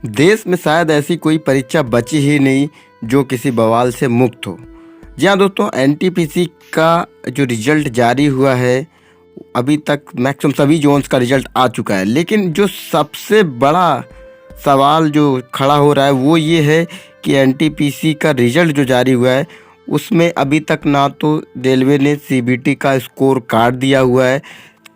देश में शायद ऐसी कोई परीक्षा बची ही नहीं जो किसी बवाल से मुक्त हो। जी हाँ दोस्तों, एनटीपीसी का जो रिजल्ट जारी हुआ है, अभी तक मैक्सिमम सभी जोन्स का रिजल्ट आ चुका है। लेकिन जो सबसे बड़ा सवाल जो खड़ा हो रहा है वो ये है कि एनटीपीसी का रिजल्ट जो जारी हुआ है उसमें अभी तक ना तो रेलवे ने सीबीटी का स्कोर काट दिया हुआ है,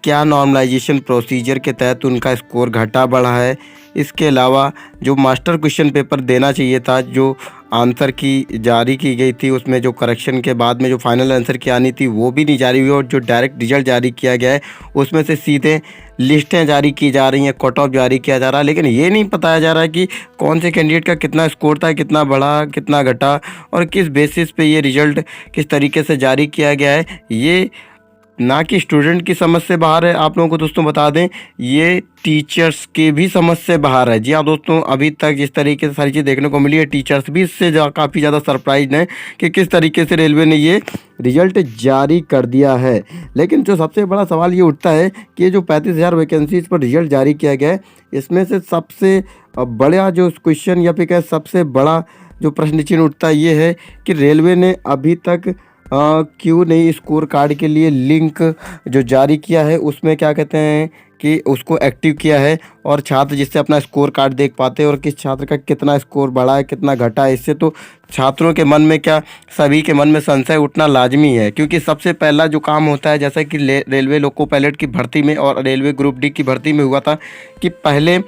क्या नॉर्मलाइजेशन प्रोसीजर के तहत उनका स्कोर घटा बढ़ा है। इसके अलावा जो मास्टर क्वेश्चन पेपर देना चाहिए था, जो आंसर की जारी की गई थी, उसमें जो करेक्शन के बाद में जो फाइनल आंसर की आनी थी वो भी नहीं जारी हुई, और जो डायरेक्ट रिजल्ट जारी किया गया है उसमें से सीधे लिस्टें जारी की जा रही हैं, कट ऑफ जारी किया जा रहा है। लेकिन ये नहीं बताया जा रहा है कि कौन से कैंडिडेट का कितना स्कोर था, कितना बढ़ा, कितना घटा, और किस बेसिस पे ये रिजल्ट किस तरीके से जारी किया गया है। ये ना कि स्टूडेंट की समझ से बाहर है, आप लोगों को दोस्तों बता दें, ये टीचर्स के भी समझ से बाहर है। जी हाँ दोस्तों, अभी तक जिस तरीके से सारी चीज़ देखने को मिली है, टीचर्स भी इससे काफ़ी ज़्यादा सरप्राइज हैं कि किस तरीके से रेलवे ने ये रिजल्ट जारी कर दिया है। लेकिन जो सबसे बड़ा सवाल ये उठता है कि ये जो 35,000 वैकेंसीज पर रिजल्ट जारी किया गया है, इसमें से सबसे बड़ा जो क्वेश्चन या फिर क्या सबसे बड़ा जो प्रश्न चिन्ह उठता है ये है कि रेलवे ने अभी तक क्यों नहीं स्कोर कार्ड के लिए लिंक जो जारी किया है उसमें क्या कहते हैं कि उसको एक्टिव किया है, और छात्र जिससे अपना स्कोर कार्ड देख पाते हैं और किस छात्र का कितना स्कोर बढ़ा है, कितना घटा है। इससे तो छात्रों के मन में क्या, सभी के मन में संशय उठना लाजमी है, क्योंकि सबसे पहला जो काम होता है, जैसा कि रेलवे लोको पायलट की भर्ती में और रेलवे ग्रुप डी की भर्ती में हुआ था कि पहले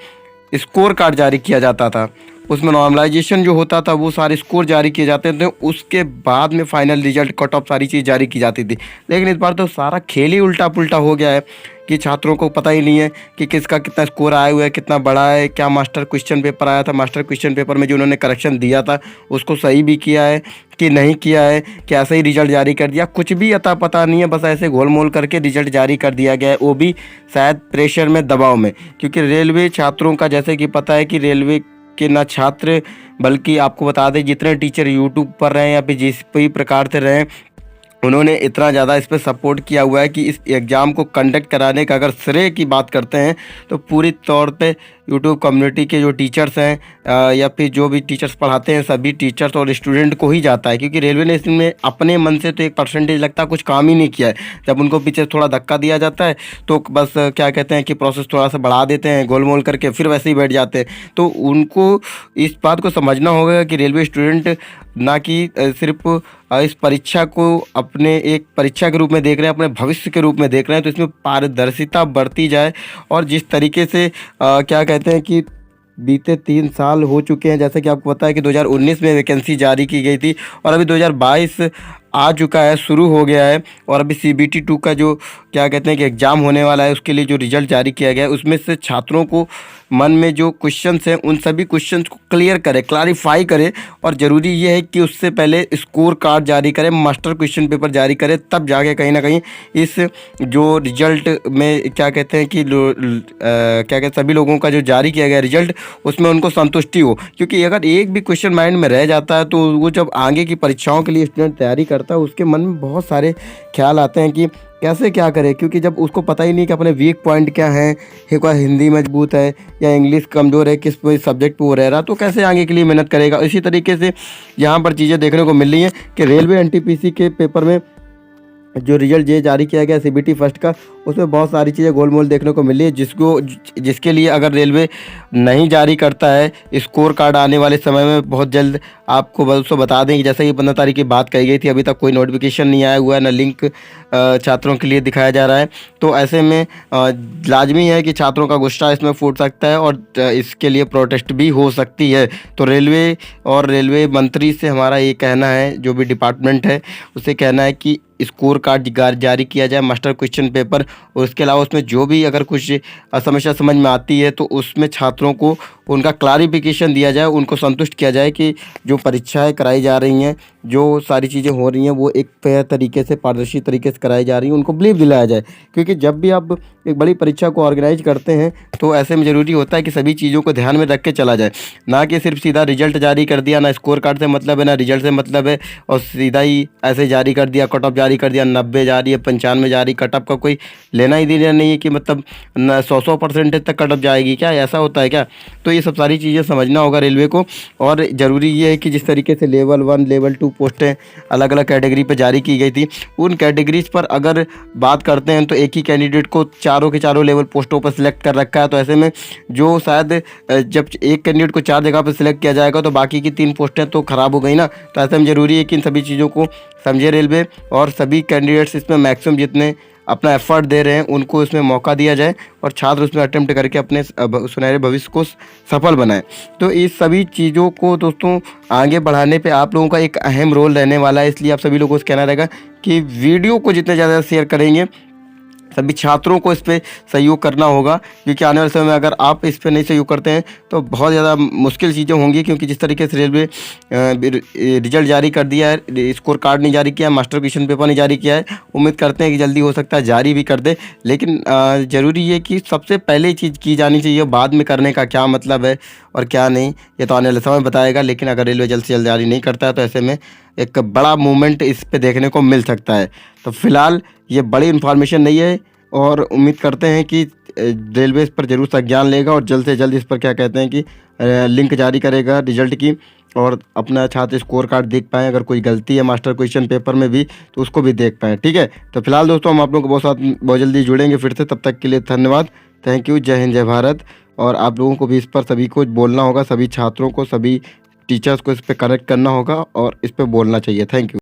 स्कोर कार्ड जारी किया जाता था, उसमें नॉर्मलाइजेशन जो होता था वो सारे स्कोर जारी किए जाते थे, उसके बाद में फाइनल रिजल्ट, कट ऑफ, सारी चीज़ जारी की जाती थी। लेकिन इस बार तो सारा खेल ही उल्टा पुल्टा हो गया है कि छात्रों को पता ही नहीं है कि किसका कितना स्कोर आया हुआ है, कितना बड़ा है, क्या मास्टर क्वेश्चन पेपर आया था, मास्टर क्वेश्चन पेपर में जो उन्होंने करेक्शन दिया था उसको सही भी किया है कि नहीं किया है, कि ऐसे ही रिजल्ट जारी कर दिया, कुछ भी अता पता नहीं है, बस ऐसे गोल मोल करके रिजल्ट जारी कर दिया गया है, वो भी शायद प्रेशर में, दबाव में। क्योंकि रेलवे छात्रों का, जैसे कि पता है कि रेलवे के ना छात्र, बल्कि आपको बता दें जितने टीचर यूट्यूब पर रहे या फिर जिस भी प्रकार से रहे, उन्होंने इतना ज़्यादा इस पर सपोर्ट किया हुआ है कि इस एग्ज़ाम को कंडक्ट कराने का अगर श्रेय की बात करते हैं तो पूरी तौर पे यूट्यूब कम्युनिटी के जो टीचर्स हैं या फिर जो भी टीचर्स पढ़ाते हैं, सभी टीचर्स और स्टूडेंट को ही जाता है। क्योंकि रेलवे ने इसमें अपने मन से तो 1% लगता कुछ काम ही नहीं किया है। जब उनको पीछे थोड़ा धक्का दिया जाता है तो बस क्या कहते हैं कि प्रोसेस थोड़ा सा बढ़ा देते हैं, गोल मोल करके फिर वैसे ही बैठ जाते हैं। तो उनको इस बात को समझना होगा कि रेलवे स्टूडेंट ना कि सिर्फ इस परीक्षा को अपने एक परीक्षा के रूप में देख रहे हैं, अपने भविष्य के रूप में देख रहे हैं, तो इसमें पारदर्शिता बरती जाए। और जिस तरीके से क्या कहते हैं कि बीते 3 साल हो चुके हैं, जैसे कि आपको पता है कि 2019 में वैकेंसी जारी की गई थी और अभी 2022 आ चुका है, शुरू हो गया है, और अभी CBT 2 का जो क्या कहते हैं कि एग्ज़ाम होने वाला है उसके लिए जो रिज़ल्ट जारी किया गया है उसमें से छात्रों को मन में जो क्वेश्चंस हैं उन सभी क्वेश्चंस को क्लियर करे, क्लैरिफाई करे। और ज़रूरी ये है कि उससे पहले स्कोर कार्ड जारी करें, मास्टर क्वेश्चन पेपर जारी करें, तब जाके कहीं ना कहीं इस जो रिजल्ट में क्या कहते हैं कि क्या कहते हैं सभी लोगों का जो जारी किया गया रिजल्ट उसमें उनको संतुष्टि हो। क्योंकि अगर एक भी क्वेश्चन माइंड में रह जाता है तो वो जब आगे की परीक्षाओं के लिए स्टूडेंट तैयारी करता है उसके मन में बहुत सारे ख्याल आते हैं कि कैसे क्या करे। क्योंकि जब उसको पता ही नहीं कि अपने वीक पॉइंट क्या है, कोई हिंदी मजबूत है या इंग्लिश कमज़ोर है, किस सब्जेक्ट पे वो रह रहा, तो कैसे आगे के लिए मेहनत करेगा। इसी तरीके से यहाँ पर चीज़ें देखने को मिल रही हैं कि रेलवे एनटीपीसी के पेपर में जो रिजल्ट ये जारी किया गया CBT फर्स्ट का, उसमें बहुत सारी चीज़ें गोलमोल देखने को मिली है, जिसके लिए अगर रेलवे नहीं जारी करता है स्कोर कार्ड आने वाले समय में बहुत जल्द, आपको बस बता दें कि जैसे कि 15 तारीख की बात कही गई थी, अभी तक कोई नोटिफिकेशन नहीं आया हुआ है, ना लिंक छात्रों के लिए दिखाया जा रहा है। तो ऐसे में लाजमी है कि छात्रों का गुस्सा इसमें फूट सकता है और इसके लिए प्रोटेस्ट भी हो सकती है। तो रेलवे और रेलवे मंत्री से हमारा ये कहना है, जो भी डिपार्टमेंट है उससे कहना है कि स्कोर कार्ड जारी किया जाए, मास्टर क्वेश्चन पेपर, और उसके अलावा उसमें जो भी अगर कुछ समस्या समझ में आती है तो उसमें छात्रों को उनका क्लैरिफिकेशन दिया जाए, उनको संतुष्ट किया जाए कि जो परीक्षाएं कराई जा रही हैं, जो सारी चीज़ें हो रही हैं वो एक फेयर तरीके से, पारदर्शी तरीके से कराई जा रही हैं, उनको बिलीव दिलाया जाए। क्योंकि जब भी आप एक बड़ी परीक्षा को ऑर्गेनाइज करते हैं तो ऐसे में ज़रूरी होता है कि सभी चीज़ों को ध्यान में रख के चला जाए, ना कि सिर्फ सीधा रिजल्ट जारी कर दिया, ना स्कोर कार्ड से मतलब है ना रिजल्ट से मतलब है, और सीधा ही ऐसे जारी कर दिया, कट ऑफ जारी कर दिया, 90 जारी है, 95 जारी, कट ऑफ का कोई लेना ही देना नहीं है कि मतलब 100 परसेंटेज तक कट ऑफ जाएगी क्या, ऐसा होता है क्या? तो ये सब सारी चीज़ें समझना होगा रेलवे को। और ज़रूरी ये है कि जिस तरीके से लेवल 1 लेवल 2 पोस्टें अलग अलग कैटेगरी पर जारी की गई थी, उन कैटेगरीज पर अगर बात करते हैं तो एक ही कैंडिडेट को चारों के चारों लेवल पोस्टों पर सिलेक्ट कर रखा है। तो ऐसे में जो शायद जब एक कैंडिडेट को 4 जगह पर सिलेक्ट किया जाएगा तो बाकी की 3 पोस्टें तो ख़राब हो गई ना। तो ऐसे में ज़रूरी है कि इन सभी चीज़ों को समझे रेलवे, और सभी कैंडिडेट्स इसमें मैक्सिमम जितने अपना एफर्ट दे रहे हैं उनको इसमें मौका दिया जाए और छात्र उसमें अटेम्प्ट करके अपने सुनहरे भविष्य को सफल बनाएं। तो इस सभी चीज़ों को दोस्तों आगे बढ़ाने पे आप लोगों का एक अहम रोल रहने वाला है, इसलिए आप सभी लोगों को कहना रहेगा कि वीडियो को जितने ज़्यादा शेयर करेंगे, सभी छात्रों को इस पे सहयोग करना होगा, क्योंकि आने वाले समय में अगर आप इस पे नहीं सहयोग करते हैं तो बहुत ज़्यादा मुश्किल चीज़ें होंगी। क्योंकि जिस तरीके से रेलवे रिजल्ट जारी कर दिया है, स्कोर कार्ड नहीं जारी किया है, मास्टर क्वेश्चन पेपर नहीं जारी किया है, उम्मीद करते हैं कि जल्दी हो सकता है जारी भी कर दे। लेकिन ज़रूरी है कि सबसे पहले चीज़ की जानी चाहिए, बाद में करने का क्या मतलब है और क्या नहीं, ये तो आने वाले समय बताएगा। लेकिन अगर रेलवे जल्द से जल्द जारी नहीं करता है तो ऐसे में एक बड़ा मूवमेंट इस पे देखने को मिल सकता है। तो फिलहाल ये बड़ी इन्फॉर्मेशन नहीं है, और उम्मीद करते हैं कि रेलवे इस पर ज़रूर संज्ञान लेगा और जल्द से जल्द इस पर क्या कहते हैं कि लिंक जारी करेगा रिजल्ट की, और अपना छात्र स्कोर कार्ड देख पाएँ। अगर कोई गलती है मास्टर क्वेश्चन पेपर में भी तो उसको भी देख पाएँ। ठीक है, तो फिलहाल दोस्तों हम आप लोगों को बहुत जल्दी जुड़ेंगे फिर से, तब तक के लिए धन्यवाद, थैंक यू, जय हिंद जय भारत। और आप लोगों को भी इस पर सभी को बोलना होगा, सभी छात्रों को, सभी टीचर्स को इस पर कनेक्ट करना होगा और इस पर बोलना चाहिए। Thank you.